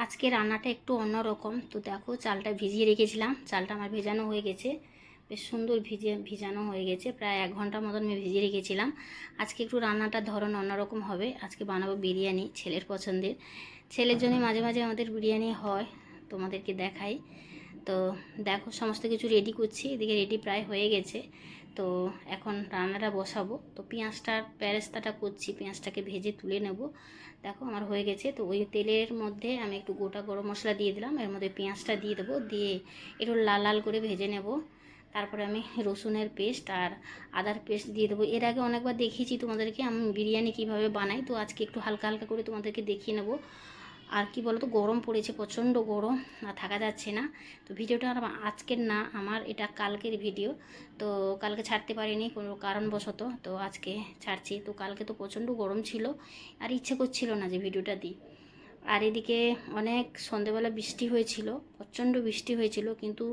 আজকে রান্নাটা একটু অন্যরকম। তো দেখো, চালটা ভিজিয়ে রেখেছিলাম, চালটা আমার ভেজানো হয়ে গেছে, বেশ সুন্দর ভিজানো হয়ে গেছে। প্রায় 1 ঘন্টার মতন আমি ভিজিয়ে রেখেছিলাম। আজকে একটু রান্নাটার ধরন অন্যরকম হবে। আজকে বানাবো বিরিয়ানি, ছেলের পছন্দের। ছেলের জন্য মাঝে মাঝে আমাদের বিরিয়ানি হয়, তোমাদেরকে দেখাই। তো দেখো, সমস্ত কিছু রেডি করছি, এদিকে রেডি প্রায় হয়ে গেছে। তো এখন রান্নাটা বসাবো। তো পেঁয়াজটার বেরেস্তাটা করছি, পেঁয়াজটাকে ভেজে তুলে নেব। দেখো আমার হয়ে গেছে। তো ওই তেলের মধ্যে আমি একটু গোটা গরম মশলা দিয়ে দিলাম, এর মধ্যে পেঁয়াজটা দিয়ে দেবো, দিয়ে একটু লাল লাল করে ভেজে নেব। তারপরে আমি রসুনের পেস্ট আর আদার পেস্ট দিয়ে দেবো। এর আগে অনেকবার দেখিয়েছি তোমাদেরকে আমি বিরিয়ানি কিভাবে বানাই, তো আজকে একটু হালকা হালকা করে তোমাদেরকে দেখিয়ে নেব। আর কি বলো তো, গরম পড়েছে, প্রচণ্ড গরম, আর থাকা যাচ্ছে না। তো ভিডিওটা আজকের না, আমার এটা কালকের ভিডিও। তো কালকে ছাড়তে পারিনি কোনো কারণবশত, তো আজকে ছাড়ছি। তো কালকে তো প্রচণ্ড গরম ছিল, আর ইচ্ছে করছিল না যে ভিডিওটা দিই। আর এদিকে অনেক সন্ধেবেলা বৃষ্টি হয়েছিল, প্রচণ্ড বৃষ্টি হয়েছিল, কিন্তু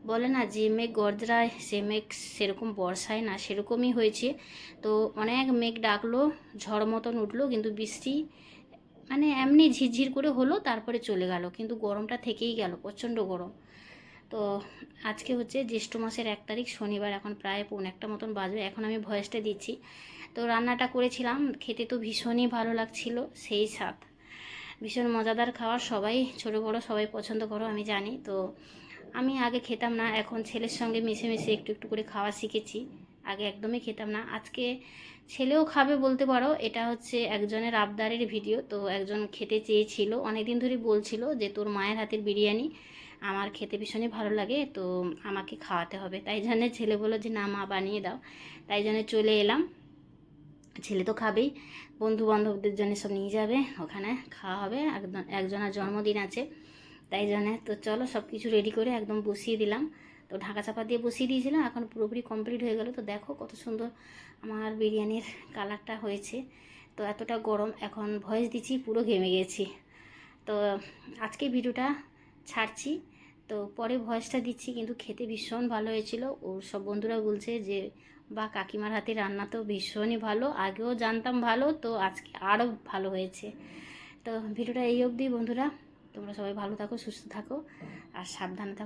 বলে না যে মেঘ গর্জরায় সে মেঘ সেরকম বর্ষায় না, সেরকমই হয়েছে। তো অনেক মেঘ ডাকলো, ঝড় মতন উঠলো, কিন্তু বৃষ্টি মানে এমনি ঝিরঝির করে হলো, তারপরে চলে গেল, কিন্তু গরমটা থেকেই গেল, প্রচণ্ড গরম। তো আজকে হচ্ছে জ্যৈষ্ঠ মাসের 1 তারিখ, শনিবার। এখন প্রায় 1:45 মতন বাজবে, এখন আমি ভয়েসটা দিচ্ছি। তো রান্নাটা করেছিলাম, খেতে তো ভীষণই ভালো লাগছিল, সেই স্বাদ, ভীষণ মজাদার খাবার। সবাই ছোটো বড়ো সবাই পছন্দ করো, আমি জানি। তো আমি আগে খেতাম না, এখন ছেলের সঙ্গে মিশে মিশে একটু একটু করে খাওয়া শিখেছি। আগে একদমই খেতাম না। আজকে ছেলেও খাবে বলতে পারো, এটা হচ্ছে একজনের আবদারের ভিডিও। তো একজন খেতে চেয়েছিল, অনেকদিন ধরে বলছিল যে তোর মায়ের হাতের বিরিয়ানি আমার খেতে ভীষণই ভালো লাগে, তো আমাকে খাওয়াতে হবে। তাই জন্য ছেলে বললো যে না মা বানিয়ে দাও, তাই জন্য চলে এলাম। ছেলে তো খাবেই, বন্ধু বান্ধবদের জন্য সব নিয়ে যাবে, ওখানে খাওয়া হবে। একজনের জন্মদিন আছে, তাই জন্যে। তো চলো, সব কিছু রেডি করে একদম বসিয়ে দিলাম। তো ঢাকা চাপা দিয়ে বসিয়ে দিয়েছিলাম, এখন পুরোপুরি কমপ্লিট হয়ে গেল। তো দেখো কত সুন্দর আমার বিরিয়ানির কালারটা হয়েছে। তো এতটা গরম, এখন ভয়েস দিচ্ছি, পুরো ঘেমে গেছি। তো আজকে ভিডিওটা ছাড়ছি, তো পরে ভয়েসটা দিচ্ছি, কিন্তু খেতে ভীষণ ভালো হয়েছিল। ও সব বন্ধুরা বলছে যে বা কাকিমার হাতে রান্না তো ভীষণই ভালো, আগেও জানতাম ভালো, তো আজকে আরও ভালো হয়েছে। তো ভিডিওটা এই অবধি বন্ধুরা, তোমরা সবাই ভালো থাকো, সুস্থ থাকো, আর সাবধানে থাকো।